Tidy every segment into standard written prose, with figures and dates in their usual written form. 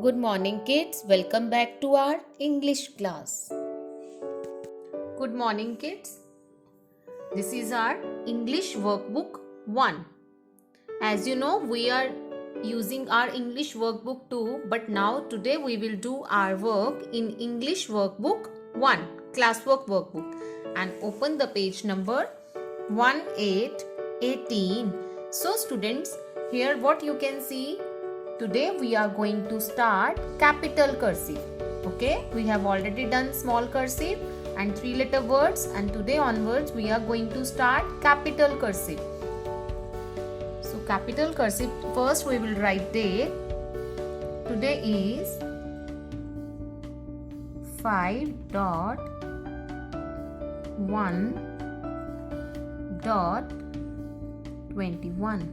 Good morning, kids. Welcome back to our English class. Good morning, kids. This is our English workbook 1. As you know, we are using our English workbook 2, but now today we will do our work in English workbook 1, classwork workbook, and open the page number 1818. So students, here what you can see, today we are going to start capital cursive. Okay, we have already done small cursive and 3-letter words, and today onwards we are going to start capital cursive. So capital cursive, first we will write date. Today is 5.1.21.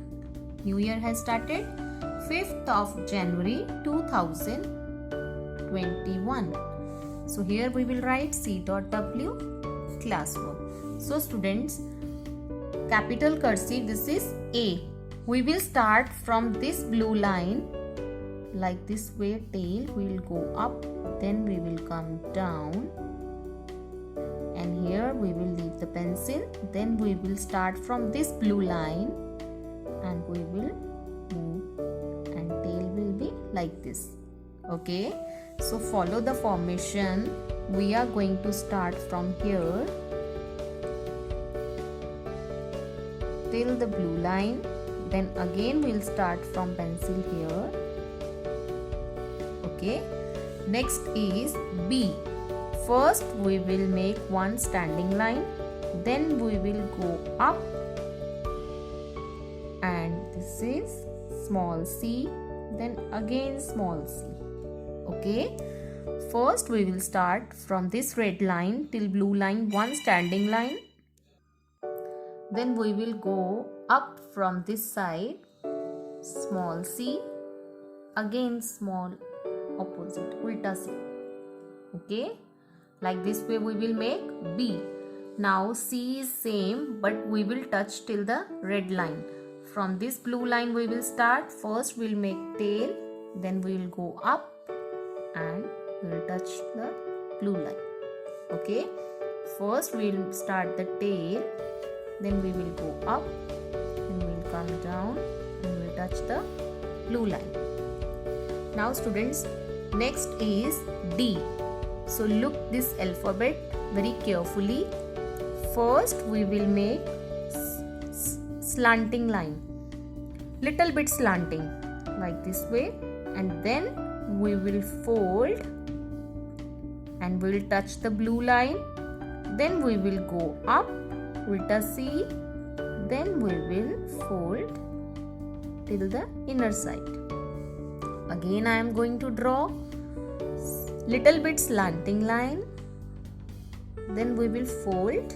New year has started. 5th of January 2021. So here we will write C.W classwork. So students, capital cursive, this is A. We will start from this blue line, like this way, tail, we will go up, then we will come down, and here we will leave the pencil, then we will start from this blue line and we will move, and tail will be like this. Okay, so follow the formation. We are going to start from here till the blue line, then again we'll start from pencil here. Okay, next is B. First we will make one standing line, then we will go up, and this is small c, then again small c. Okay, first we will start from this red line till blue line, one standing line, then we will go up from this side, small c, again small opposite, ulta c. Okay, like this way we will make B. Now C is same, but we will touch till the red line. From this blue line we will start. First we will make tail, then we will go up and we will touch the blue line. Okay, first we will start the tail, then we will go up, then we will come down and we will touch the blue line. Now students, next is D. So look this alphabet very carefully. First we will make slanting line, little bit slanting, like this way, and then we will fold and we will touch the blue line, then we will go up, ulta C, then we will fold till the inner side. Again I am going to draw little bit slanting line, then we will fold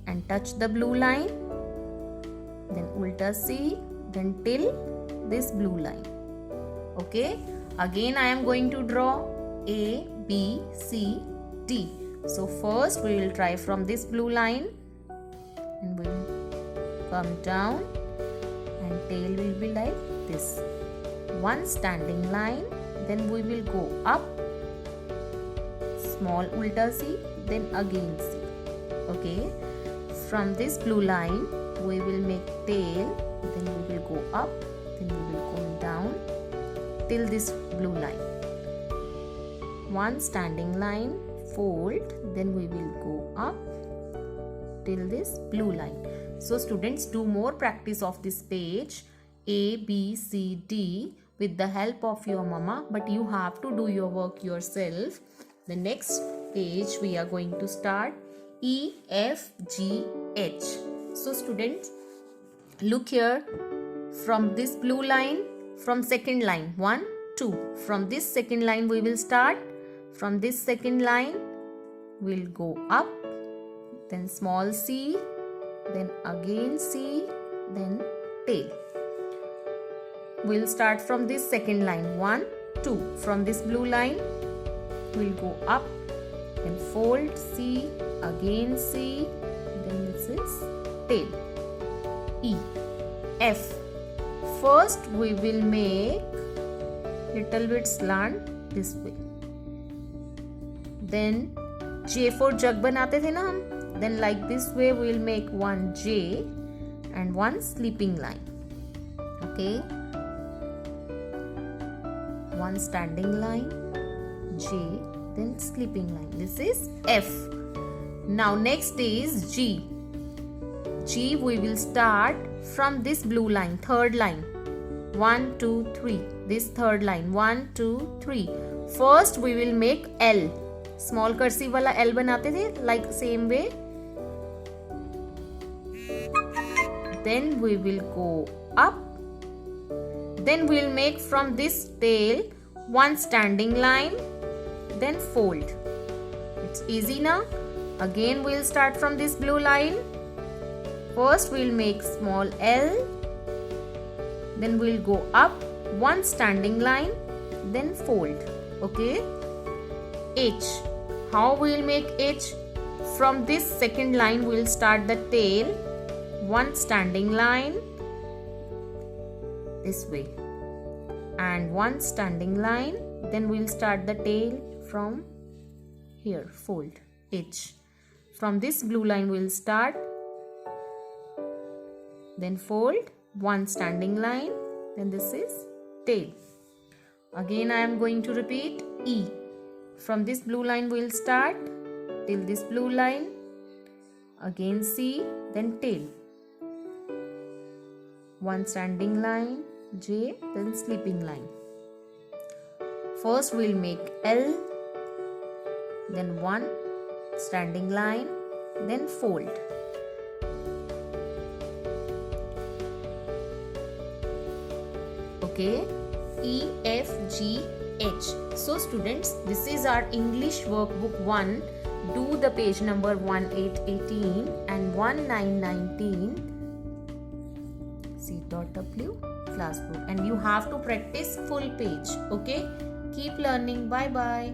and touch the blue line, then ulta C, then till this blue line. Okay, again I am going to draw A, B, C, D. So first we will try from this blue line and we will come down, and tail will be like this, one standing line, then we will go up, small ulta C, then again C. Okay, from this blue line we will make tail, then we will go up, then we will come down till this blue line, one standing line, fold, then we will go up till this blue line. So students, do more practice of this page A, B, C, D with the help of your mama, but you have to do your work yourself. The next page we are going to start E, F, G, H. So students, look here, from this blue line, from second line, 1, 2, from this second line we will start. From this second line we'll go up, then small c, then again c, then tail. We'll start from this second line, 1, 2. From this blue line we'll go up, then fold C, again C, then this is tail. E. F. First we will make little bit slant this way. Then J for jug बनाते थे ना हम. Then like this way we will make one J and one sleeping line. Okay. One standing line, J, then sleeping line. This is F. Now next is G. G we will start from this blue line, third line. 1, 2, 3. This third line. 1, 2, 3. First we will make L. Small cursive वाला L बनाते थे like same way. Then we will go up. Then we will make from this tail one standing line, then fold. It's easy now. Again we will start from this blue line. First we will make small L, then we will go up one standing line, then fold. Okay. H. How we will make H? From this second line we will start the tail, one standing line this way and one standing line, then we will start the tail from here, fold. H. From this blue line we will start, then fold, one standing line, then this is tail. Again I am going to repeat. E. From this blue line we will start till this blue line, again C, then tail, one standing line, J, then sleeping line. First we will make L, then one standing line, then fold. Okay. E, F, G, H. So students, this is our English workbook 1. Do the page number 1818 and 1919. C.W class book, and you have to practice full page. Okay. Keep learning. Bye bye.